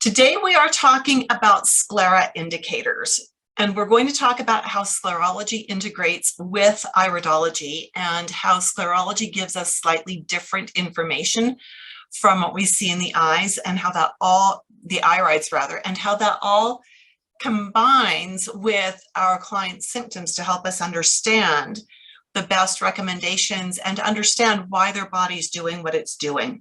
Today we are talking about sclera indicators, and we're going to talk about how sclerology integrates with iridology and how sclerology gives us slightly different information from what we see in the eyes, and how that all, the irides rather, and how that all combines with our clients' symptoms to help us understand the best recommendations and to understand why their body's doing what it's doing.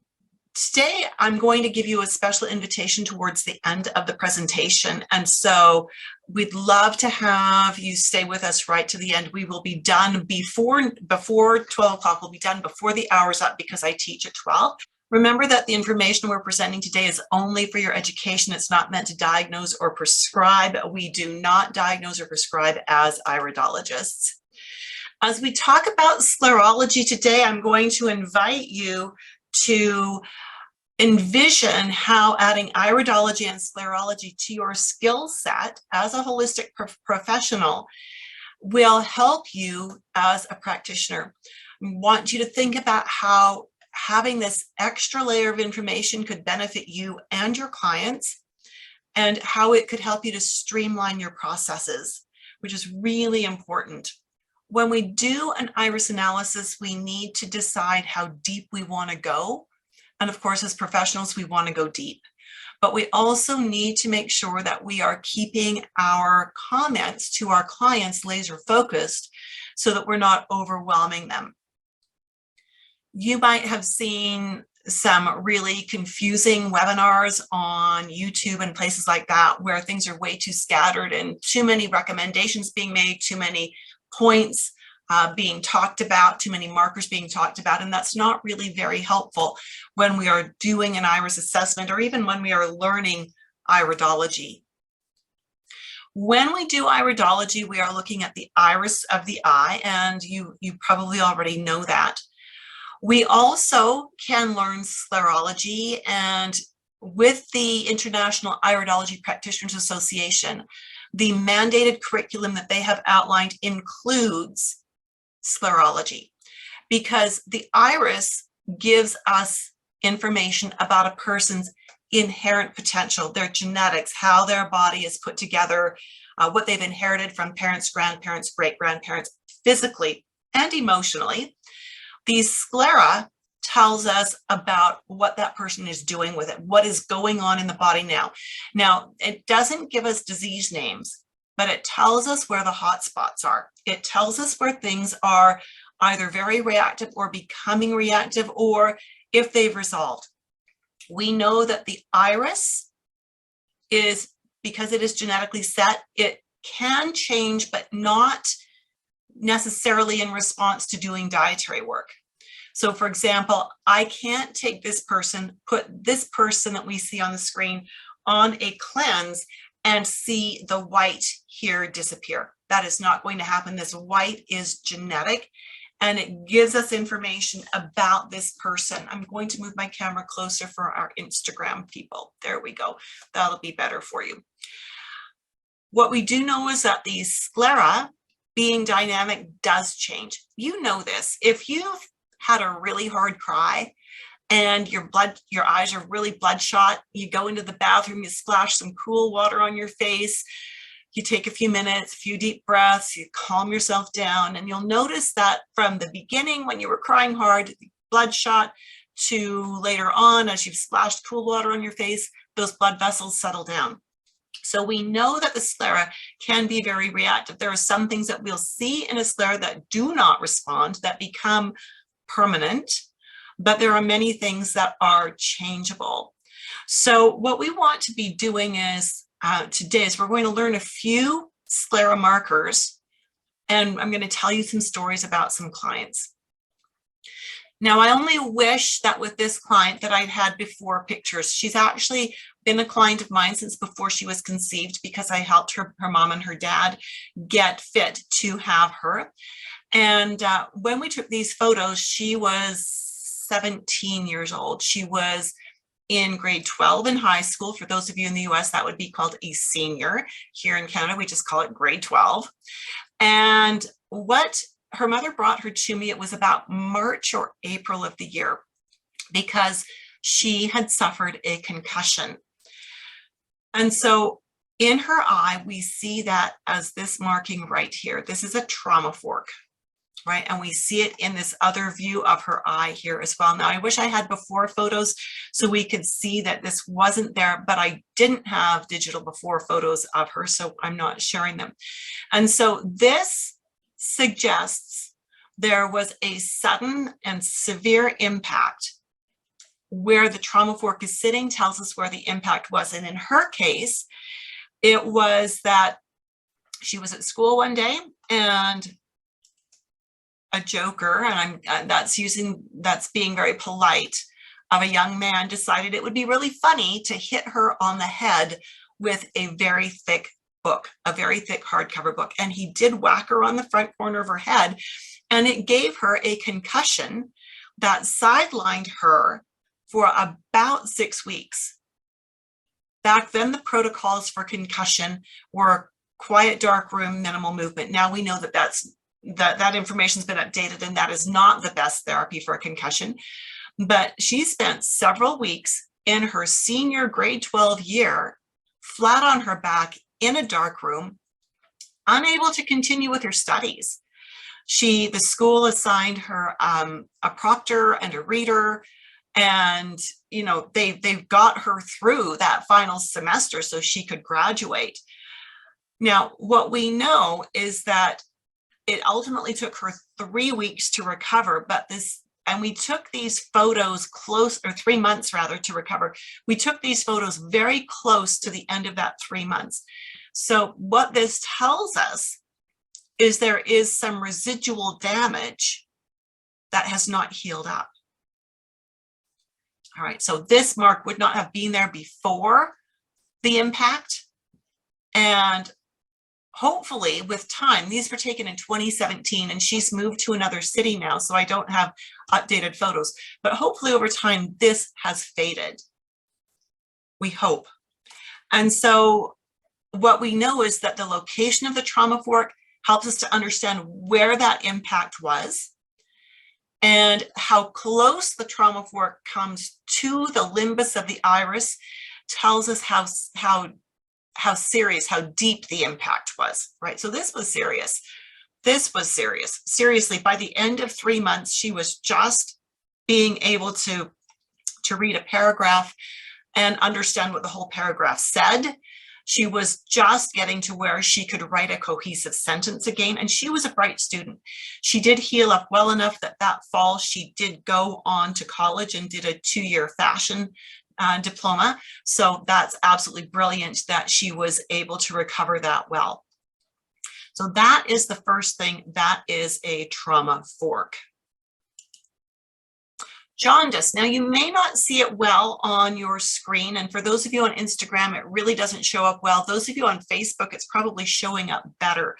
Today, I'm going to give you a special invitation towards the end of the presentation. And so we'd love to have you stay with us right to the end. We will be done before 12 o'clock. We'll be done before the hour's up because I teach at 12. Remember that the information we're presenting today is only for your education. It's not meant to diagnose or prescribe. We do not diagnose or prescribe as iridologists. As we talk about sclerology today, I'm going to invite you to envision how adding iridology and sclerology to your skill set as a holistic professional will help you as a practitioner. I want you to think about how having this extra layer of information could benefit you and your clients, and how it could help you to streamline your processes, which is really important. When we do an iris analysis, we need to decide how deep we want to go. And of course, as professionals, we want to go deep. But we also need to make sure that we are keeping our comments to our clients laser focused so that we're not overwhelming them. You might have seen some really confusing webinars on YouTube and places like that where things are way too scattered and too many recommendations being made, too many points being talked about, too many markers being talked about, and that's not really very helpful when we are doing an iris assessment or even when we are learning iridology. When we do iridology, we are looking at the iris of the eye, and you probably already know that. We also can learn sclerology, and with the International Iridology Practitioners Association, the mandated curriculum that they have outlined includes sclerology, because the iris gives us information about a person's inherent potential, their genetics, how their body is put together, what they've inherited from parents, grandparents, great-grandparents, physically and emotionally. The sclera tells us about what that person is doing with it, what is going on in the body now. Now, it doesn't give us disease names, but it tells us where the hot spots are. It tells us where things are either very reactive or becoming reactive, or if they've resolved. We know that the iris is, because it is genetically set, it can change, but not necessarily in response to doing dietary work. So for example, I can't take this person, put this person that we see on the screen on a cleanse and see the white here disappear. That is not going to happen. This white is genetic, and it gives us information about this person. I'm going to move my camera closer for our Instagram people. There we go. That'll be better for you. What we do know is that the sclera, being dynamic, does change. You know this. If you've had a really hard cry and your eyes are really bloodshot, you go into the bathroom, you splash some cool water on your face, you take a few minutes, a few deep breaths, you calm yourself down, and you'll notice that from the beginning when you were crying hard, bloodshot, to later on as you've splashed cool water on your face, those blood vessels settle down. So we know that the sclera can be very reactive. There are some things that we'll see in a sclera that do not respond, that become permanent, but there are many things that are changeable. So what we want to be doing is today is we're going to learn a few sclera markers, and I'm going to tell you some stories about some clients. Now, I only wish that with this client that I'd had before pictures. She's actually been a client of mine since before she was conceived, because I helped her mom and her dad get fit to have her. And when we took these photos, she was 17 years old. She was in grade 12 in high school. For those of you in the US, that would be called a senior. Here in Canada, we just call it grade 12. And what her mother brought her to me, it was about March or April of the year, because she had suffered a concussion. And so in her eye, we see that as this marking right here. This is a trauma fork, right? And we see it in this other view of her eye here as well. Now, I wish I had before photos so we could see that this wasn't there, but I didn't have digital before photos of her, so I'm not sharing them. And so this suggests there was a sudden and severe impact. Where the trauma fork is sitting tells us where the impact was. And in her case, it was that she was at school one day and a joker, and that's being very polite, of a young man decided it would be really funny to hit her on the head with a very thick book, a very thick hardcover book. And he did whack her on the front corner of her head, and it gave her a concussion that sidelined her for about 6 weeks. Back then, the protocols for concussion were quiet, dark room, minimal movement. Now we know that that information's been updated, and that is not the best therapy for a concussion. But she spent several weeks in her senior grade 12 year, flat on her back in a dark room, unable to continue with her studies. The school assigned her a proctor and a reader, and they got her through that final semester so she could graduate. Now, what we know is that it ultimately took her 3 weeks to recover, and we took these photos or 3 months rather to recover. We took these photos very close to the end of that 3 months. So what this tells us is there is some residual damage that has not healed up. All right, so this mark would not have been there before the impact. And hopefully with time, these were taken in 2017 and she's moved to another city now, so I don't have updated photos, but hopefully over time, this has faded. We hope. And so what we know is that the location of the trauma fork helps us to understand where that impact was, and how close the trauma fork comes to the limbus of the iris tells us how serious, how deep the impact was, right? So this was serious. This was serious. Seriously, by the end of 3 months, she was just being able to read a paragraph and understand what the whole paragraph said. She was just getting to where she could write a cohesive sentence again, and she was a bright student. She did heal up well enough that fall she did go on to college and did a 2-year fashion diploma. So that's absolutely brilliant that she was able to recover that well. So that is the first thing. That is a trauma fork. Jaundice. Now you may not see it well on your screen, and for those of you on Instagram, it really doesn't show up well. Those of you on Facebook, it's probably showing up better.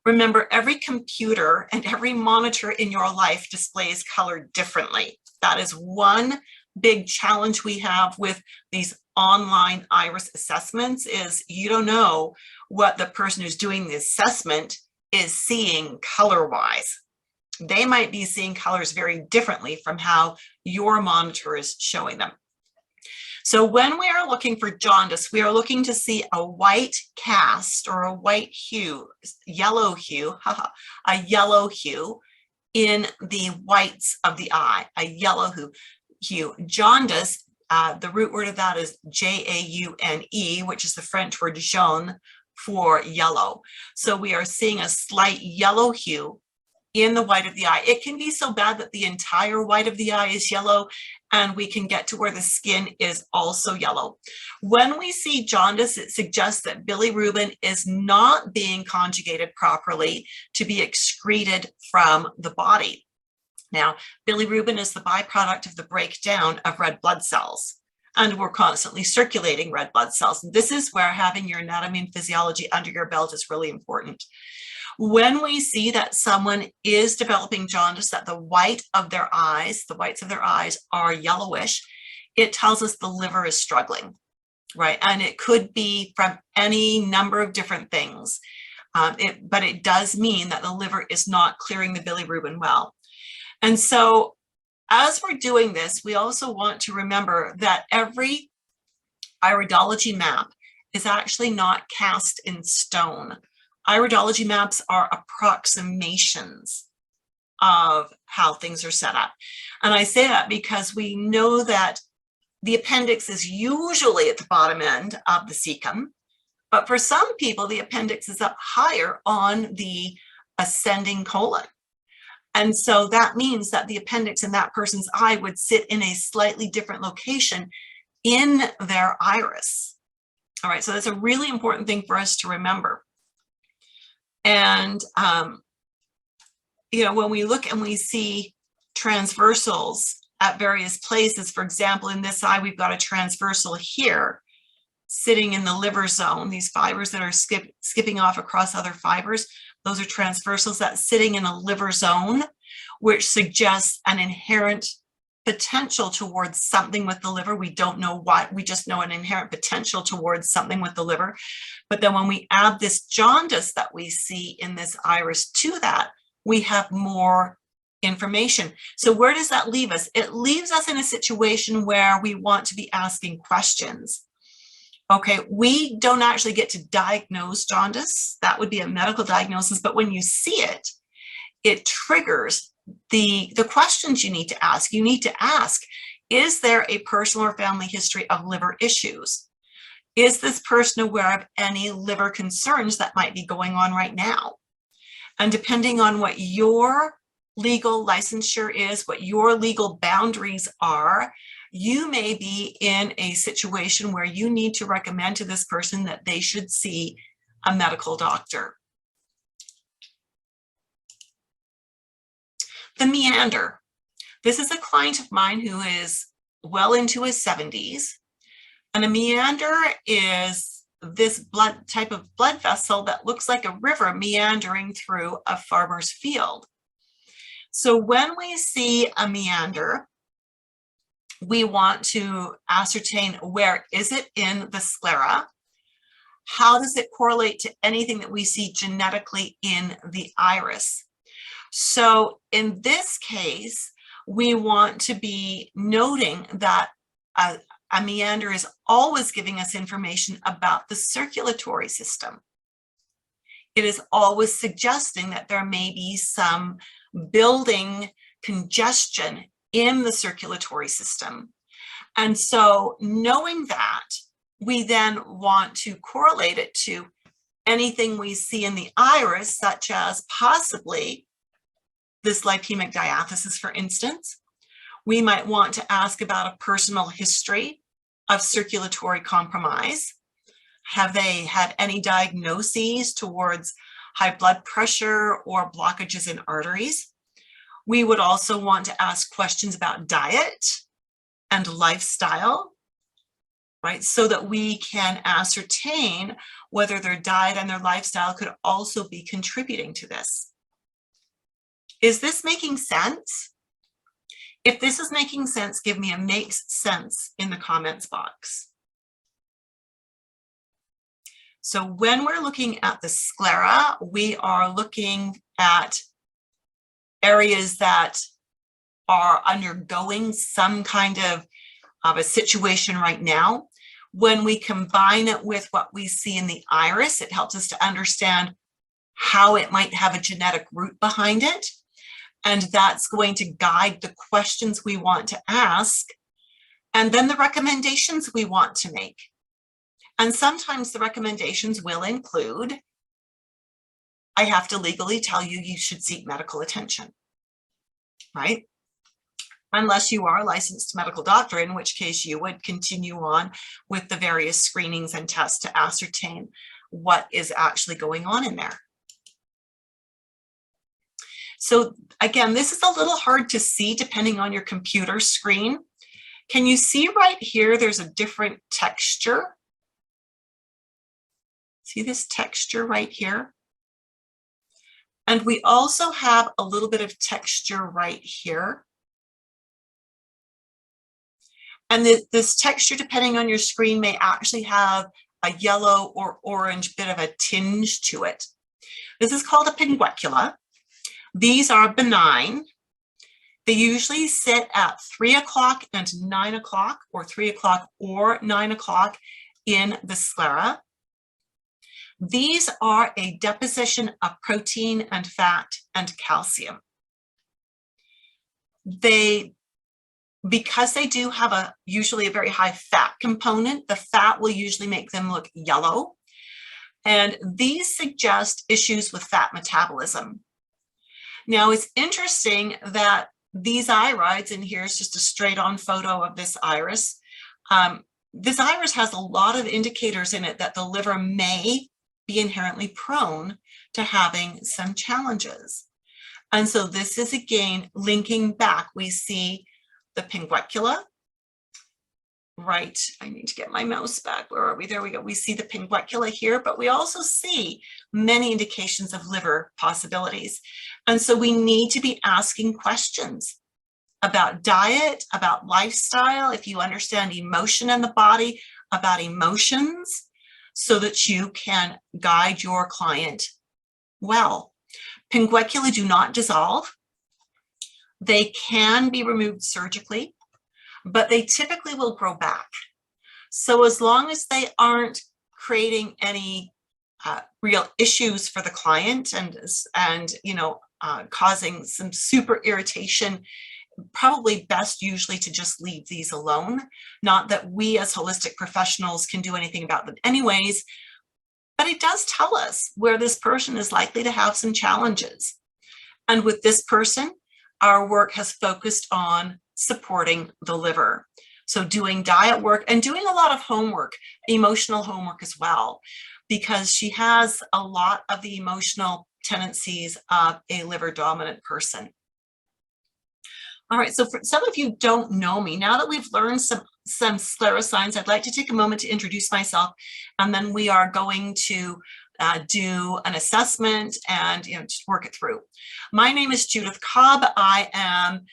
Remember, every computer and every monitor in your life displays color differently. That is one big challenge we have with these online iris assessments, is you don't know what the person who's doing the assessment is seeing color-wise. They might be seeing colors very differently from how your monitor is showing them. So when we are looking for jaundice, we are looking to see a white cast or a white hue, yellow hue, a yellow hue in the whites of the eye, a yellow hue. Jaundice, the root word of that is Jaune, which is the French word jaune for yellow. So we are seeing a slight yellow hue in the white of the eye. It can be so bad that the entire white of the eye is yellow, and we can get to where the skin is also yellow. When we see jaundice, it suggests that bilirubin is not being conjugated properly to be excreted from the body. Now, bilirubin is the byproduct of the breakdown of red blood cells, and we're constantly circulating red blood cells. And this is where having your anatomy and physiology under your belt is really important. When we see that someone is developing jaundice, that the whites of their eyes are yellowish, it tells us the liver is struggling, right? And it could be from any number of different things, but it does mean that the liver is not clearing the bilirubin well. And so as we're doing this, we also want to remember that every iridology map is actually not cast in stone. Iridology maps are approximations of how things are set up. And I say that because we know that the appendix is usually at the bottom end of the cecum, but for some people, the appendix is up higher on the ascending colon. And so that means that the appendix in that person's eye would sit in a slightly different location in their iris. All right, so that's a really important thing for us to remember. And, you know, when we look and we see transversals at various places, for example, in this eye, we've got a transversal here sitting in the liver zone, these fibers that are skipping off across other fibers. Those are transversals that's sitting in a liver zone, which suggests an inherent potential towards something with the liver. We don't know what, we just know an inherent potential towards something with the liver. But then when we add this jaundice that we see in this iris to that, we have more information. So where does that leave us? It leaves us in a situation where we want to be asking questions. Okay, we don't actually get to diagnose jaundice. That would be a medical diagnosis, but when you see it, it triggers the questions you need to ask. You need to ask, is there a personal or family history of liver issues? Is this person aware of any liver concerns that might be going on right now? And depending on what your legal licensure is, what your legal boundaries are, you may be in a situation where you need to recommend to this person that they should see a medical doctor. The meander. This is a client of mine who is well into his 70s. And a meander is this type of blood vessel that looks like a river meandering through a farmer's field. So when we see a meander, we want to ascertain where is it in the sclera? How does it correlate to anything that we see genetically in the iris? So in this case, we want to be noting that a meander is always giving us information about the circulatory system. It is always suggesting that there may be some building congestion in the circulatory system. And so knowing that, we then want to correlate it to anything we see in the iris, such as possibly this lipemic diathesis, for instance. We might want to ask about a personal history of circulatory compromise. Have they had any diagnoses towards high blood pressure or blockages in arteries? We would also want to ask questions about diet and lifestyle, right? So that we can ascertain whether their diet and their lifestyle could also be contributing to this. Is this making sense? If this is making sense, give me a makes sense in the comments box. So when we're looking at the sclera, we are looking at areas that are undergoing some kind of a situation right now. When we combine it with what we see in the iris, it helps us to understand how it might have a genetic root behind it. And that's going to guide the questions we want to ask, and then the recommendations we want to make. And sometimes the recommendations will include, I have to legally tell you, you should seek medical attention, right? Unless you are a licensed medical doctor, in which case you would continue on with the various screenings and tests to ascertain what is actually going on in there. So again, this is a little hard to see depending on your computer screen. Can you see right here, there's a different texture? See this texture right here? And we also have a little bit of texture right here. And this texture, depending on your screen, may actually have a yellow or orange bit of a tinge to it. This is called a pinguecula. These are benign. They usually sit at 3 o'clock and 9 o'clock, or 3 o'clock or 9 o'clock, in the sclera. These are a deposition of protein and fat and calcium. Because they do have usually a very high fat component, the fat will usually make them look yellow. And these suggest issues with fat metabolism. Now, it's interesting that these irides, and here's just a straight on photo of this iris. This iris has a lot of indicators in it that the liver may be inherently prone to having some challenges. And so this is again linking back. We see the Pinguecula, right? I need to get my mouse back. Where are we? There we go. We see the Pinguecula here, but we also see many indications of liver possibilities. And so we need to be asking questions about diet, about lifestyle, if you understand emotion in the body, about emotions, so that you can guide your client well. Pinguecula do not dissolve. They can be removed surgically, but they typically will grow back. So as long as they aren't creating any real issues for the client and causing some super irritation, probably best usually to just leave these alone. Not that we as holistic professionals can do anything about them anyways, but it does tell us where this person is likely to have some challenges. And with this person, our work has focused on supporting the liver. So doing diet work and doing a lot of homework, emotional homework as well, because she has a lot of the emotional tendencies of a liver dominant person. All right, so for some of you don't know me, now that we've learned some sclera signs, I'd like to take a moment to introduce myself, and then we are going to do an assessment and just work it through. My name is Judith Cobb. I am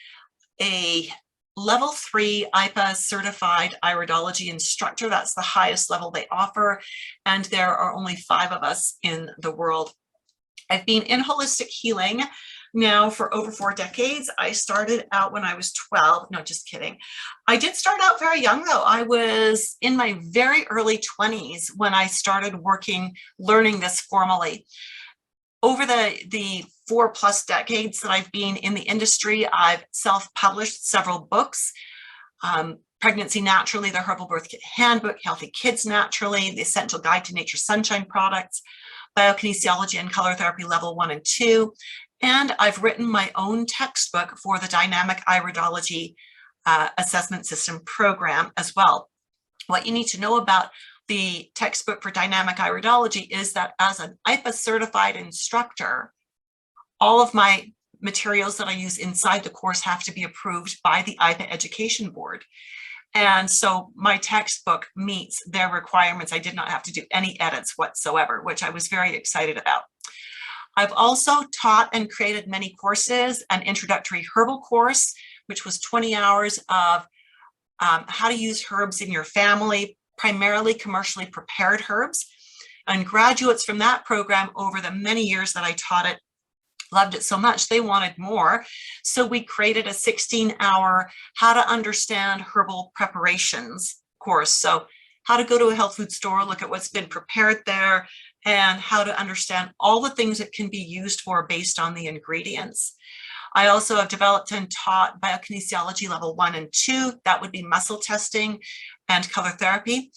a level 3 IPA certified iridology instructor. That's the highest level they offer, and there are only 5 of us in the world. I've been in holistic healing now for over 4 decades. I started out when I was 12. No, just kidding. I did start out very young though. I was in my very early 20s when I started learning this formally. Over the 4+ decades that I've been in the industry, I've self-published several books. Pregnancy Naturally, the Herbal Birth Kit Handbook, Healthy Kids Naturally, The Essential Guide to Nature's Sunshine Products, Biokinesiology and Color Therapy Level 1 and 2. And I've written my own textbook for the Dynamic Iridology Assessment System program as well. What you need to know about the textbook for Dynamic Iridology is that as an IPA certified instructor, all of my materials that I use inside the course have to be approved by the IPA Education Board. And so my textbook meets their requirements. I did not have to do any edits whatsoever, which I was very excited about. I've also taught and created many courses, an introductory herbal course, which was 20 hours of how to use herbs in your family, primarily commercially prepared herbs. And graduates from that program over the many years that I taught it loved it so much they wanted more. So we created a 16-hour how to understand herbal preparations course. So how to go to a health food store, look at what's been prepared there, and how to understand all the things it can be used for based on the ingredients. I also have developed and taught biokinesiology level 1 and 2. That would be muscle testing and color therapy.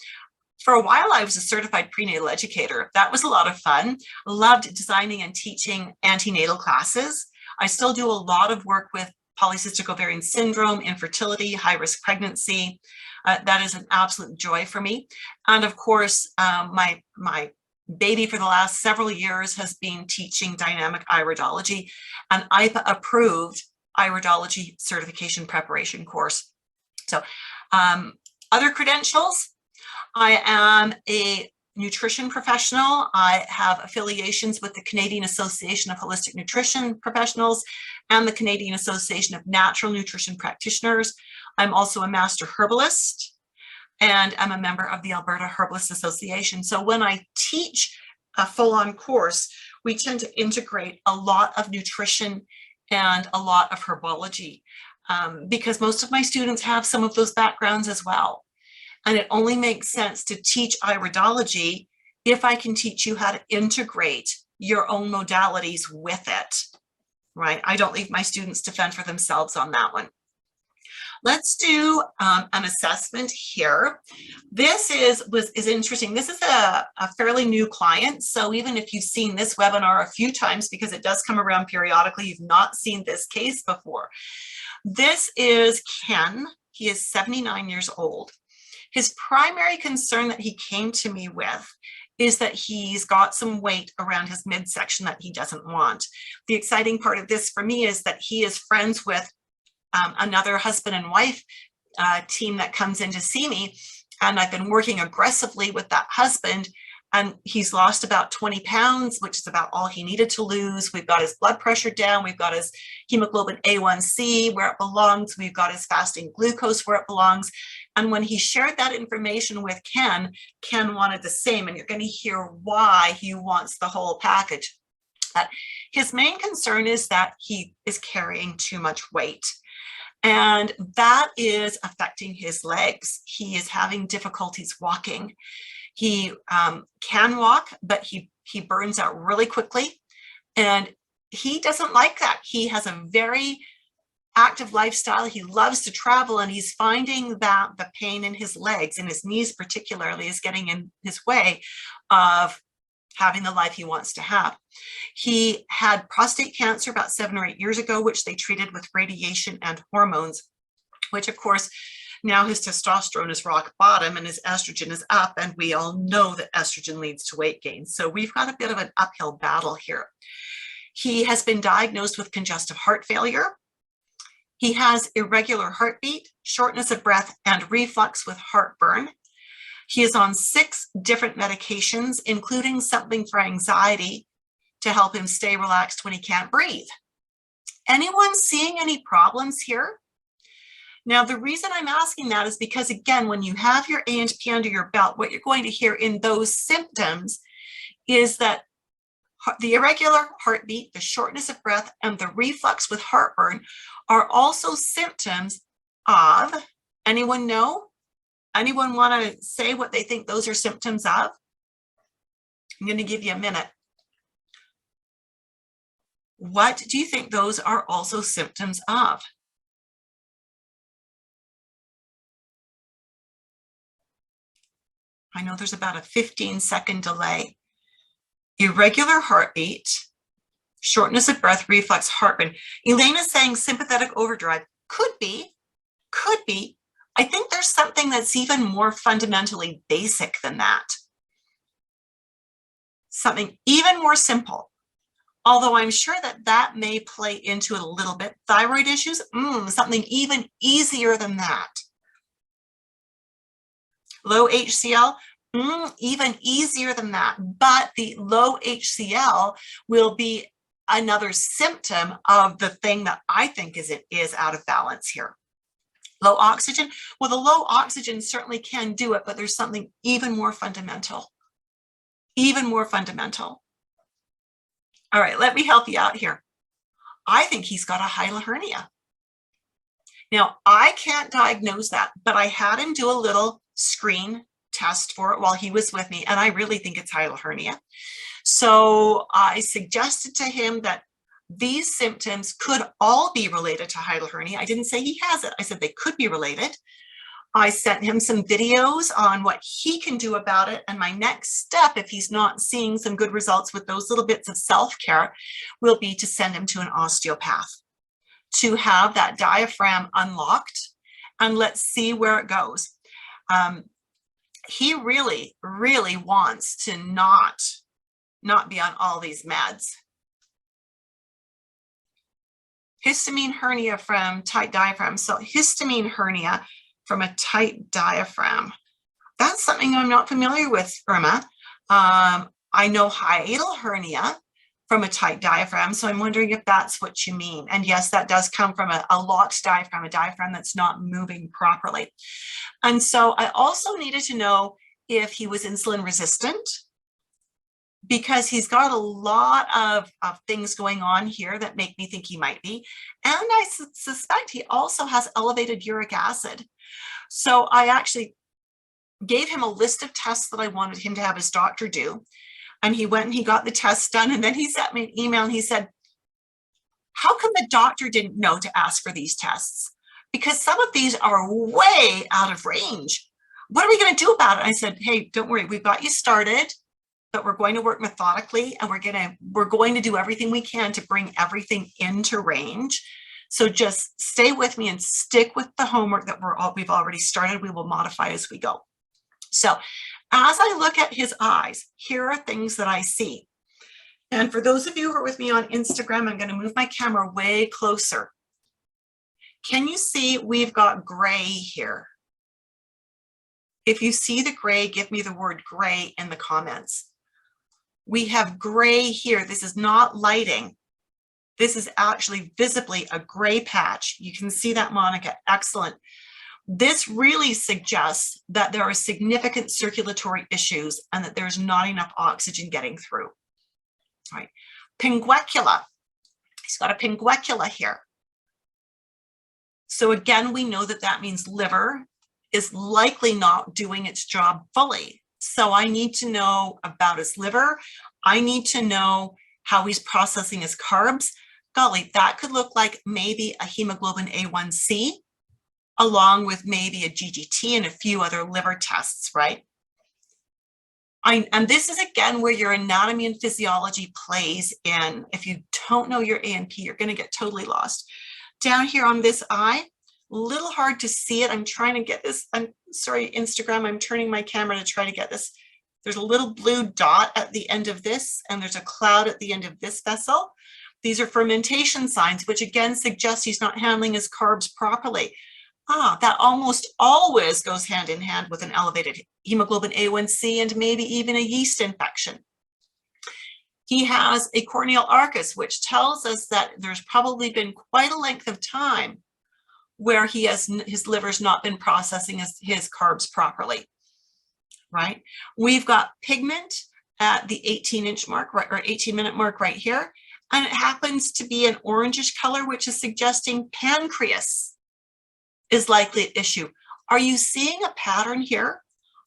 For a while, I was a certified prenatal educator. That was a lot of fun. Loved designing and teaching antenatal classes. I still do a lot of work with polycystic ovarian syndrome, infertility, high-risk pregnancy. That is an absolute joy for me. And of course, my baby for the last several years has been teaching dynamic iridology, an IPA approved iridology certification preparation course. So other credentials, I am a nutrition professional. I have affiliations with the Canadian Association of Holistic Nutrition Professionals and the Canadian Association of Natural Nutrition Practitioners. I'm also a master herbalist, and I'm a member of the Alberta Herbalist Association. So when I teach a full-on course, we tend to integrate a lot of nutrition and a lot of herbology because most of my students have some of those backgrounds as well. And it only makes sense to teach iridology if I can teach you how to integrate your own modalities with it, right? I don't leave my students to fend for themselves on that one. Let's do an assessment here. This is interesting. This is a fairly new client. So even if you've seen this webinar a few times, because it does come around periodically, you've not seen this case before. This is Ken. He is 79 years old. His primary concern that he came to me with is that he's got some weight around his midsection that he doesn't want. The exciting part of this for me is that he is friends with another husband and wife team that comes in to see me. And I've been working aggressively with that husband, and he's lost about 20 pounds, which is about all he needed to lose. We've got his blood pressure down. We've got his hemoglobin A1C where it belongs. We've got his fasting glucose where it belongs. And when he shared that information with Ken, Ken wanted the same. And you're going to hear why he wants the whole package. His main concern is that he is carrying too much weight. And that is affecting his legs. He is having difficulties walking. He can walk, but he burns out really quickly. And he doesn't like that. He has a very active lifestyle. He loves to travel, and he's finding that the pain in his legs and his knees particularly is getting in his way of having the life he wants to have. He had prostate cancer about 7 or 8 years ago, which they treated with radiation and hormones, which of course, now his testosterone is rock bottom and his estrogen is up. And we all know that estrogen leads to weight gain. So we've got a bit of an uphill battle here. He has been diagnosed with congestive heart failure. He has irregular heartbeat, shortness of breath, and reflux with heartburn. He is on 6 different medications, including something for anxiety to help him stay relaxed when he can't breathe. Anyone seeing any problems here? Now, the reason I'm asking that is because, again, when you have your A&P under your belt, what you're going to hear in those symptoms is that the irregular heartbeat, the shortness of breath, and the reflux with heartburn are also symptoms of, anyone know? Anyone want to say what they think those are symptoms of? I'm going to give you a minute. What do you think those are also symptoms of? I know there's about a 15-second delay. Irregular heartbeat, shortness of breath, reflux, heartburn. Elaine is saying sympathetic overdrive. Could be. I think there's something that's even more fundamentally basic than that. Something even more simple. Although I'm sure that that may play into it a little bit. Thyroid issues, something even easier than that. Low HCl, even easier than that. But the low HCl will be another symptom of the thing that I think is out of balance here. Low oxygen, well, the low oxygen certainly can do it, but there's something even more fundamental. Even more fundamental. All right, let me help you out here. I think he's got a hiatal hernia. Now, I can't diagnose that, but I had him do a little screen test for it while he was with me, and I really think it's hiatal hernia. So I suggested to him that these symptoms could all be related to hiatal hernia. I didn't say he has it. I said they could be related. I sent him some videos on what he can do about it. And my next step, if he's not seeing some good results with those little bits of self-care, will be to send him to an osteopath to have that diaphragm unlocked, and let's see where it goes. He really, really wants to not be on all these meds. Histamine hernia from tight diaphragm. So histamine hernia from a tight diaphragm. That's something I'm not familiar with, Irma. I know hiatal hernia from a tight diaphragm, so I'm wondering if that's what you mean. And yes, that does come from a locked diaphragm, a diaphragm that's not moving properly. And so I also needed to know if he was insulin resistant, because he's got a lot of things going on here that make me think he might be. And I suspect he also has elevated uric acid. So I actually gave him a list of tests that I wanted him to have his doctor do. And he went and he got the tests done. And then he sent me an email and he said, how come the doctor didn't know to ask for these tests? Because some of these are way out of range. What are we going to do about it? I said, hey, don't worry, we've got you started, but we're going to work methodically and we're going to do everything we can to bring everything into range. So just stay with me and stick with the homework that we've already started. We will modify as we go. So as I look at his eyes, here are things that I see. And for those of you who are with me on Instagram, I'm going to move my camera way closer. Can you see we've got gray here? If you see the gray, give me the word gray in the comments. We have gray here. This is not lighting. This is actually visibly a gray patch. You can see that, Monica. Excellent. This really suggests that there are significant circulatory issues and that there's not enough oxygen getting through. All right. Pinguecula. He's got a pinguecula here. So again, we know that that means liver is likely not doing its job fully. So I need to know about his liver. I need to know how he's processing his carbs. Golly, that could look like maybe a hemoglobin A1C, along with maybe a GGT and a few other liver tests, right? And this is again where your anatomy and physiology plays in. If you don't know your A&P, you're going to get totally lost. Down here on this eye, a little hard to see it. I'm trying to get this. I'm sorry, Instagram, I'm turning my camera to try to get this. There's a little blue dot at the end of this, and there's a cloud at the end of this vessel. These are fermentation signs, which again suggest he's not handling his carbs properly. That almost always goes hand in hand with an elevated hemoglobin A1C and maybe even a yeast infection. He has a corneal arcus, which tells us that there's probably been quite a length of time where his liver's not been processing his carbs properly, right? We've got pigment at the 18-inch mark, right, or 18-minute mark right here, and it happens to be an orangish color, which is suggesting pancreas is likely an issue. Are you seeing a pattern here?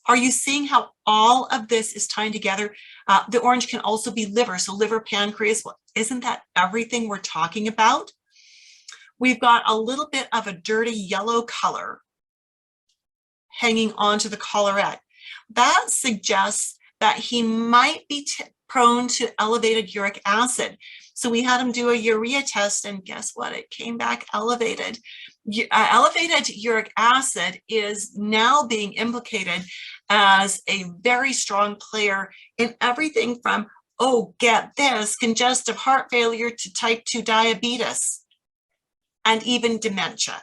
Are you seeing how all of this is tying together? The orange can also be liver, so liver, pancreas. Well, isn't that everything we're talking about? We've got a little bit of a dirty yellow color hanging onto the collarette. That suggests that he might be prone to elevated uric acid. So we had him do a urea test, and guess what? It came back elevated. Elevated uric acid is now being implicated as a very strong player in everything from, oh, get this, congestive heart failure to type 2 diabetes and even dementia.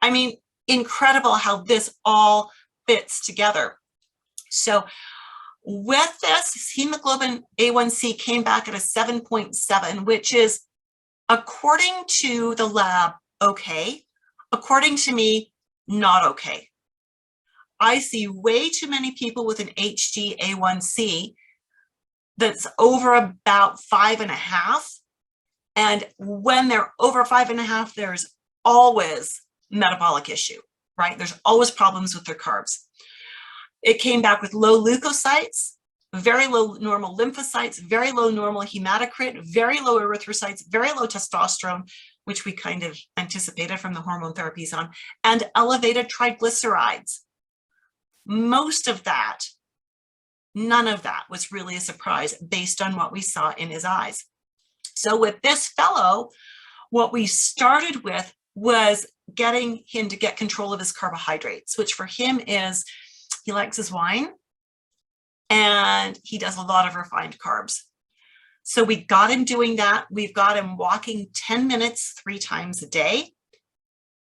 I mean, incredible how this all fits together. So with this, hemoglobin A1C came back at a 7.7, which is, according to the lab, okay. According to me, not okay. I see way too many people with an HbA1c that's over about 5.5. And when they're over 5.5, there's always metabolic issue, right? There's always problems with their carbs. It came back with low leukocytes, very low normal lymphocytes, very low normal hematocrit, very low erythrocytes, very low testosterone, which we kind of anticipated from the hormone therapies on, and elevated triglycerides. Most of that, none of that was really a surprise based on what we saw in his eyes. So with this fellow, what we started with was getting him to get control of his carbohydrates, which for him is, he likes his wine and he does a lot of refined carbs. So we got him doing that. We've got him walking 10 minutes 3 times a day,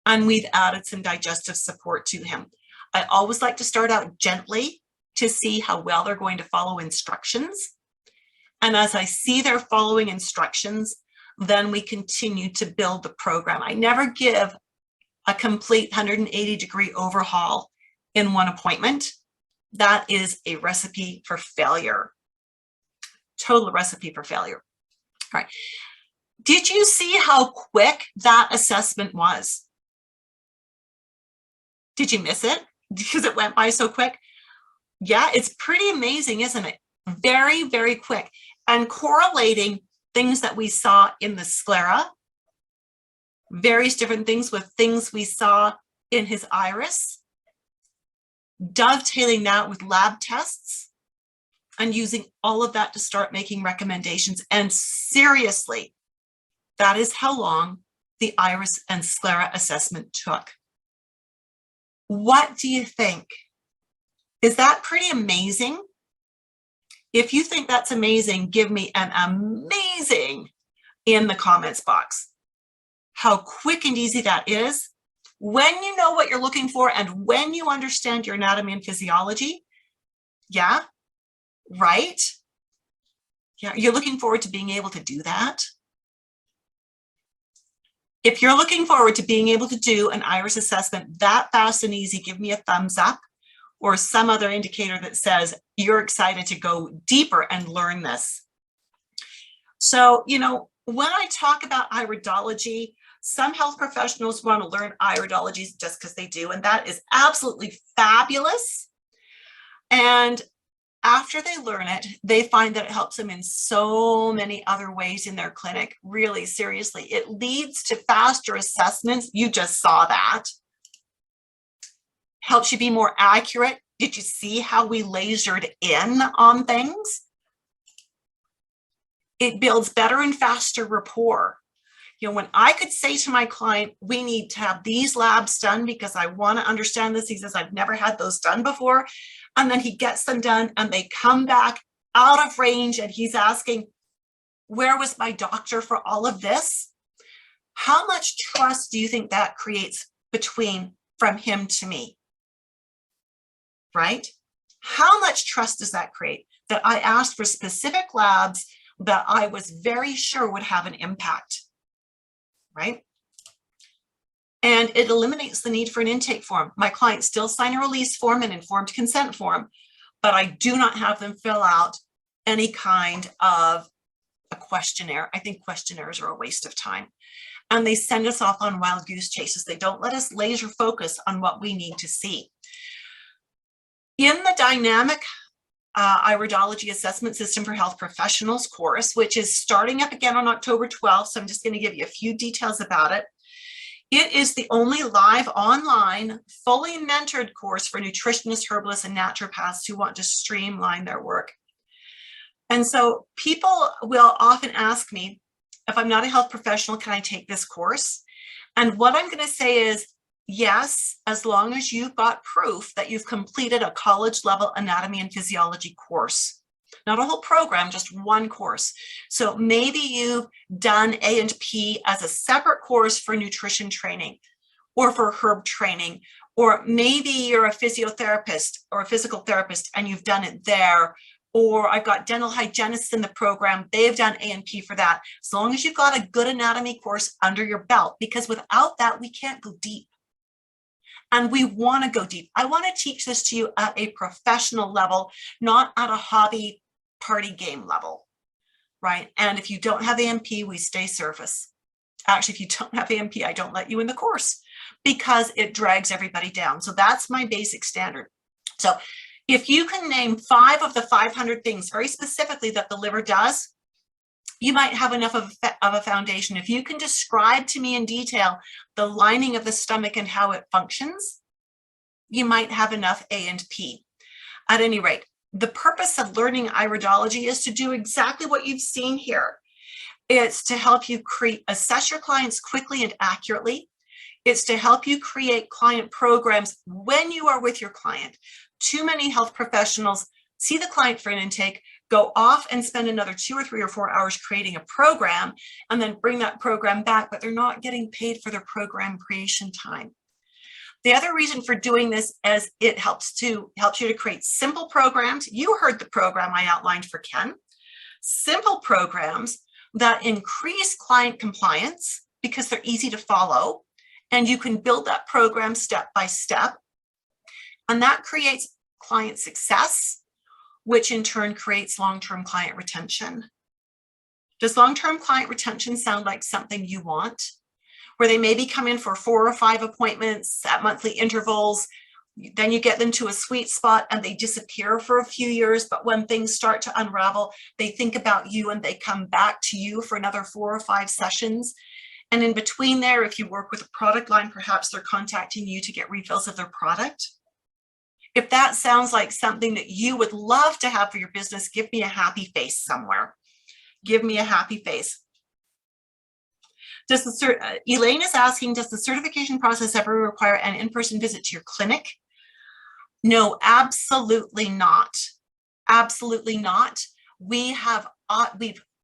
and we've added some digestive support to him. I always like to start out gently to see how well they're going to follow instructions. And as I see they're following instructions, then we continue to build the program. I never give a complete 180-degree overhaul in one appointment. That is a recipe for failure. Total recipe for failure. All right. Did you see how quick that assessment was? Did you miss it? Because it went by so quick. Yeah, it's pretty amazing, isn't it? Very, very quick. And correlating things that we saw in the sclera, various different things with things we saw in his iris, dovetailing that with lab tests, and using all of that to start making recommendations. And seriously, that is how long the iris and sclera assessment took. What do you think? Is that pretty amazing? If you think that's amazing, give me an amazing in the comments box. How quick and easy that is. When you know what you're looking for and when you understand your anatomy and physiology, yeah, right? Yeah, you're looking forward to being able to do that. If you're looking forward to being able to do an iris assessment that fast and easy, give me a thumbs up or some other indicator that says you're excited to go deeper and learn this. So, you know, when I talk about iridology, some health professionals want to learn iridology just because they do, and that is absolutely fabulous. And after they learn it, they find that it helps them in so many other ways in their clinic. Really, seriously, it leads to faster assessments. You just saw that. Helps you be more accurate. Did you see how we lasered in on things? It builds better and faster rapport. You know, when I could say to my client, we need to have these labs done because I want to understand this. He says, I've never had those done before. And then he gets them done and they come back out of range and he's asking, where was my doctor for all of this? How much trust do you think that creates from him to me? Right? How much trust does that create? That I asked for specific labs that I was very sure would have an impact, right? And it eliminates the need for an intake form. My clients still sign a release form and informed consent form, but I do not have them fill out any kind of a questionnaire. I think questionnaires are a waste of time. And they send us off on wild goose chases. They don't let us laser focus on what we need to see. In the dynamic Iridology Assessment System for Health Professionals course, which is starting up again on October 12th, so I'm just going to give you a few details about it. It is the only live online, fully mentored course for nutritionists, herbalists, and naturopaths who want to streamline their work. And so people will often ask me, if I'm not a health professional, can I take this course? And what I'm going to say is, yes, as long as you've got proof that you've completed a college level anatomy and physiology course. Not a whole program, just one course. So maybe you've done A&P as a separate course for nutrition training or for herb training, or maybe you're a physiotherapist or a physical therapist and you've done it there, or I've got dental hygienists in the program, they've done A&P for that. As long as you've got a good anatomy course under your belt, because without that, we can't go deep. And we want to go deep. I want to teach this to you at a professional level, not at a hobby party game level, right? And if you don't have A&P, we stay surface. Actually, if you don't have A&P, I don't let you in the course because it drags everybody down. So that's my basic standard. So if you can name 5 of the 500 things very specifically that the liver does, you might have enough of a foundation. If you can describe to me in detail the lining of the stomach and how it functions, you might have enough A&P. At any rate, the purpose of learning iridology is to do exactly what you've seen here. It's to help you assess your clients quickly and accurately. It's to help you create client programs when you are with your client. Too many health professionals see the client for an intake, go off and spend another 2 or 3 or 4 hours creating a program, and then bring that program back, but they're not getting paid for their program creation time. The other reason for doing this is it helps you to create simple programs. You heard the program I outlined for Ken. Simple programs that increase client compliance because they're easy to follow, and you can build that program step by step. And that creates client success, which in turn creates long-term client retention. Does long-term client retention sound like something you want? Where they maybe come in for 4 or 5 appointments at monthly intervals, Then you get them to a sweet spot and they disappear for a few years. But when things start to unravel, they think about you and they come back to you for another 4 or 5 sessions. And in between there, if you work with a product line, perhaps they're contacting you to get refills of their product. If that sounds like something that you would love to have for your business, give me a happy face somewhere. Give me a happy face. Elaine is asking, does the certification process ever require an in-person visit to your clinic? No, absolutely not. Absolutely not. We've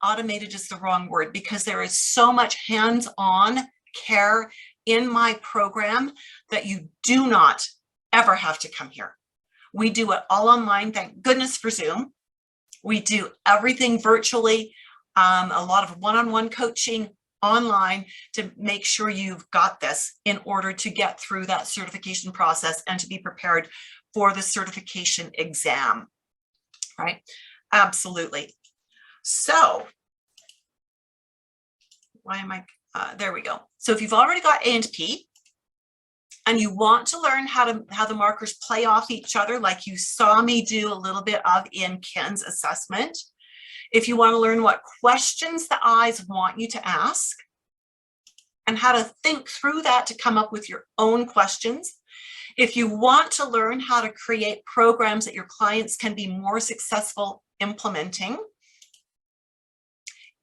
automated is the wrong word, because there is so much hands-on care in my program that you do not ever have to come here. We do it all online. Thank goodness for Zoom. We do everything virtually, a lot of one-on-one coaching online to make sure you've got this in order to get through that certification process and to be prepared for the certification exam, right? Absolutely. So why am I, there we go. So if you've already got A and P and you want to learn how the markers play off each other, like you saw me do a little bit of in Ken's assessment, if you want to learn what questions the eyes want you to ask and how to think through that to come up with your own questions, if you want to learn how to create programs that your clients can be more successful implementing,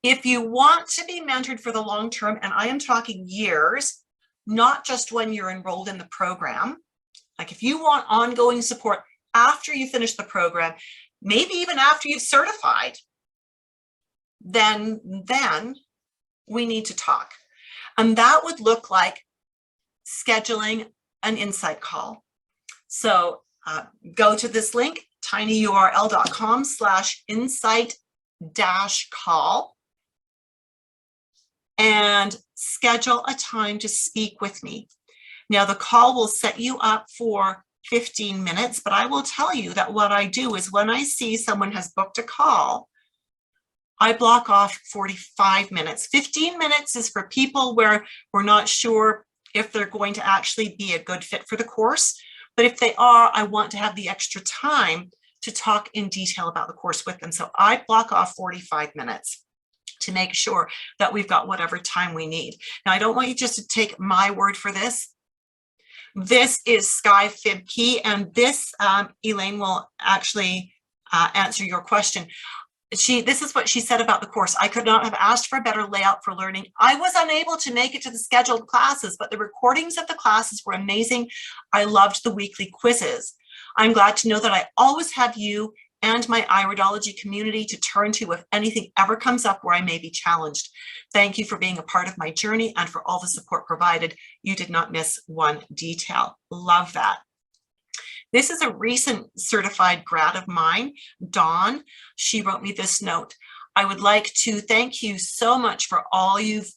if you want to be mentored for the long term, and I am talking years, not just when you're enrolled in the program, like if you want ongoing support after you finish the program, maybe even after you've certified, then we need to talk. And that would look like scheduling an insight call. So go to this link, tinyurl.com/insight-call, and schedule a time to speak with me. Now the call will set you up for 15 minutes, but I will tell you that what I do is when I see someone has booked a call, I block off 45 minutes. 15 minutes is for people where we're not sure if they're going to actually be a good fit for the course. But if they are, I want to have the extra time to talk in detail about the course with them. So I block off 45 minutes to make sure that we've got whatever time we need. Now, I don't want you just to take my word for this. This is Sky Fibke, and this, Elaine will actually answer your question. This is what she said about the course. I could not have asked for a better layout for learning. I was unable to make it to the scheduled classes, but the recordings of the classes were amazing. I loved the weekly quizzes. I'm glad to know that I always have you and my Iridology community to turn to if anything ever comes up where I may be challenged. Thank you for being a part of my journey and for all the support provided. You did not miss one detail. Love that. This is a recent certified grad of mine, Dawn. She wrote me this note. I would like to thank you so much for all you've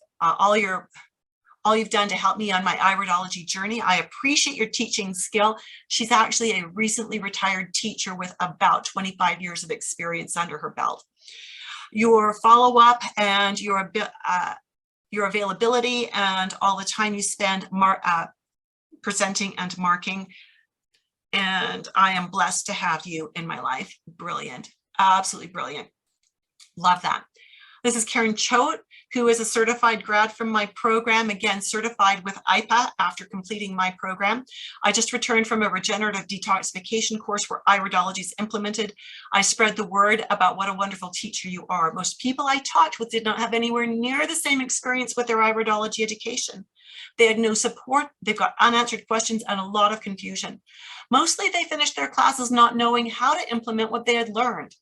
done to help me on my Iridology journey. I appreciate your teaching skill. She's actually a recently retired teacher with about 25 years of experience under her belt. Your follow-up and your availability and all the time you spend presenting and marking. And I am blessed to have you in my life. Brilliant, absolutely brilliant. Love that. This is Karen Choate, who is a certified grad from my program, again, certified with IPA after completing my program. I just returned from a regenerative detoxification course where Iridology is implemented. I spread the word about what a wonderful teacher you are. Most people I talked with did not have anywhere near the same experience with their Iridology education. They had no support, they've got unanswered questions and a lot of confusion. Mostly they finished their classes not knowing how to implement what they had learned.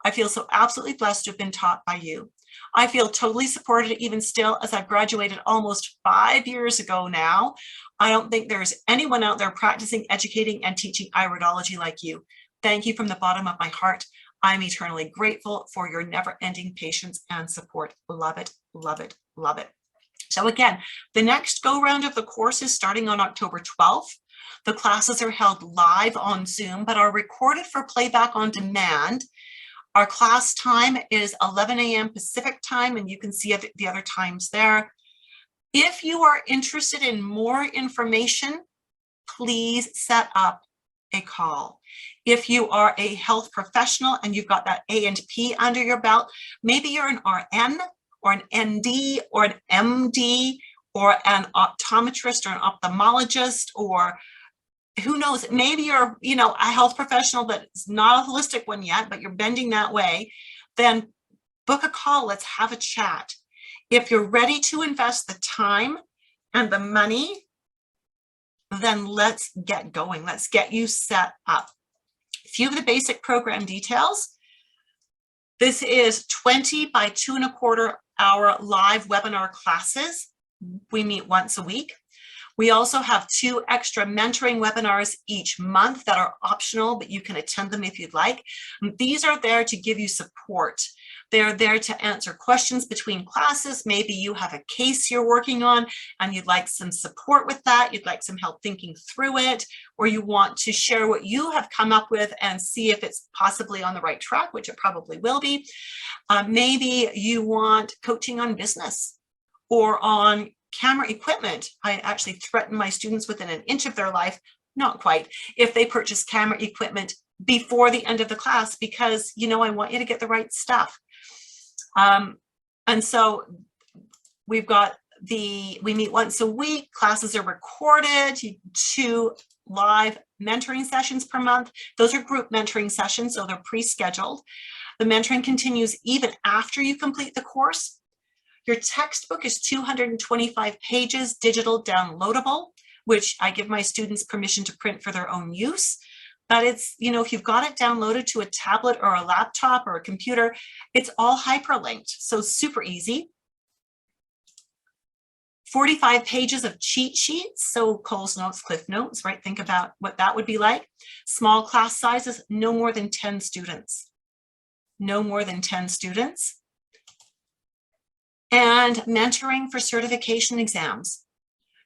I feel so absolutely blessed to have been taught by you. I feel totally supported even still as I've graduated almost 5 years ago now. I don't think there's anyone out there practicing, educating, and teaching Iridology like you. Thank you from the bottom of my heart. I'm eternally grateful for your never-ending patience and support. Love it, love it, love it. So again, the next go-round of the course is starting on October 12th. The classes are held live on Zoom, but are recorded for playback on demand. Our class time is 11 a.m. Pacific time, and you can see the other times there. If you are interested in more information, please set up a call. If you are a health professional and you've got that A and P under your belt, maybe you're an RN or an ND or an MD or an optometrist or an ophthalmologist, or who knows, maybe you're, a health professional that's not a holistic one yet, but you're bending that way, then book a call. Let's have a chat. If you're ready to invest the time and the money, then let's get going. Let's get you set up. A few of the basic program details. This is 20 by 2¼ hour live webinar classes. We meet once a week. We also have 2 extra mentoring webinars each month that are optional, but you can attend them if you'd like. These are there to give you support. They're there to answer questions between classes. Maybe you have a case you're working on and you'd like some support with that. You'd like some help thinking through it, or you want to share what you have come up with and see if it's possibly on the right track, which it probably will be. Maybe you want coaching on business or on camera equipment. I actually threaten my students within an inch of their life, not quite, if they purchase camera equipment before the end of the class, because, I want you to get the right stuff. And so we've got we meet once a week, classes are recorded, 2 live mentoring sessions per month. Those are group mentoring sessions, so they're pre-scheduled. The mentoring continues even after you complete the course. Your textbook is 225 pages, digital downloadable, which I give my students permission to print for their own use. But it's, if you've got it downloaded to a tablet or a laptop or a computer, it's all hyperlinked, so super easy. 45 pages of cheat sheets, so Cole's Notes, Cliff Notes, right? Think about what that would be like. Small class sizes, no more than 10 students. No more than 10 students. And mentoring for certification exams.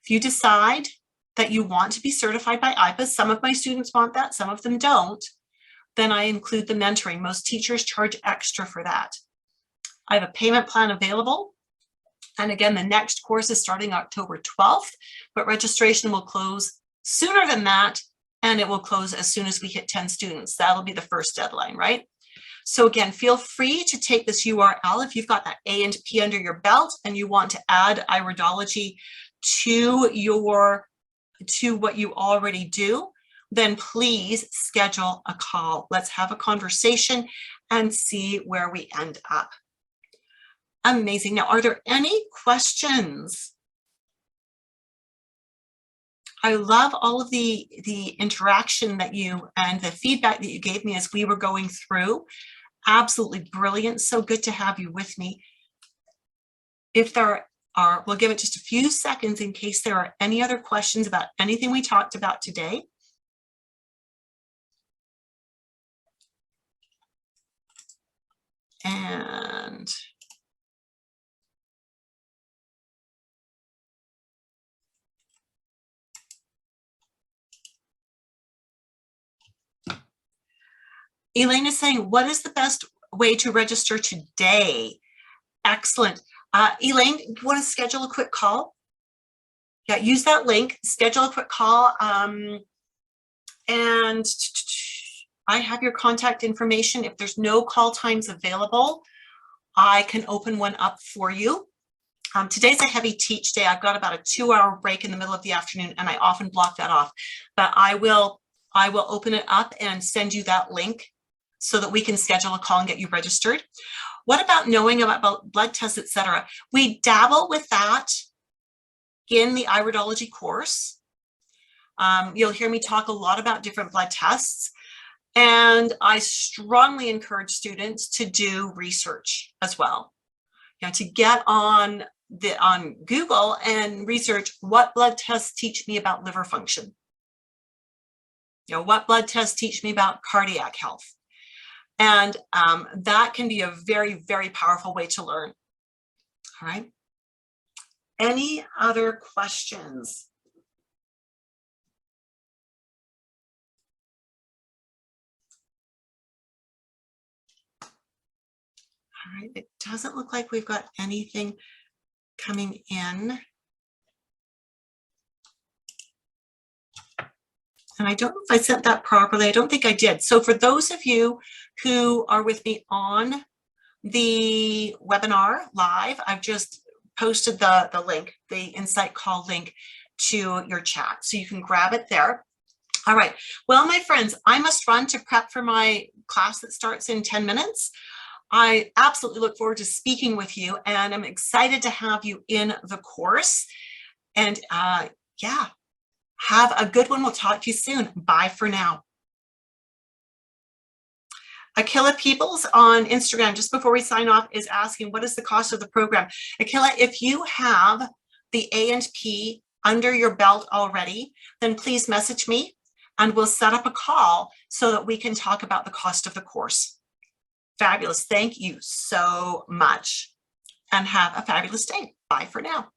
If you decide that you want to be certified by IPAS, some of my students want that, some of them don't, then I include the mentoring. Most teachers charge extra for that. I have a payment plan available. And again, the next course is starting October 12th, but registration will close sooner than that, and it will close as soon as we hit 10 students. That'll be the first deadline, right? So again, feel free to take this URL if you've got that A and P under your belt and you want to add Iridology to what you already do, then please schedule a call. Let's have a conversation and see where we end up. Amazing. Now, are there any questions? I love all of the interaction that and the feedback that you gave me as we were going through. Absolutely brilliant. So good to have you with me. If there are, we'll give it just a few seconds in case there are any other questions about anything we talked about today. And Elaine is saying, what is the best way to register today? Excellent. Elaine, you want to schedule a quick call? Yeah, use that link, schedule a quick call. And I have your contact information. If there's no call times available, I can open one up for you. Today's a heavy teach day. I've got about a 2-hour break in the middle of the afternoon, and I often block that off. But I will open it up and send you that link so that we can schedule a call and get you registered. What about knowing about blood tests, etc.? We dabble with that in the Iridology course. You'll hear me talk a lot about different blood tests, and I strongly encourage students to do research as well. To get on Google and research what blood tests teach me about liver function. What blood tests teach me about cardiac health. And that can be a very, very powerful way to learn. All right. Any other questions? All right. It doesn't look like we've got anything coming in. And I don't know if I sent that properly. I don't think I did. So for those of you who are with me on the webinar live, I've just posted the link, the Insight Call link to your chat. So you can grab it there. All right. Well, my friends, I must run to prep for my class that starts in 10 minutes. I absolutely look forward to speaking with you, and I'm excited to have you in the course. And yeah, have a good one. We'll talk to you soon. Bye for now. Akila Peoples on Instagram, just before we sign off, is asking, what is the cost of the program? Akila, if you have the A&P under your belt already, then please message me and we'll set up a call so that we can talk about the cost of the course. Fabulous. Thank you so much and have a fabulous day. Bye for now.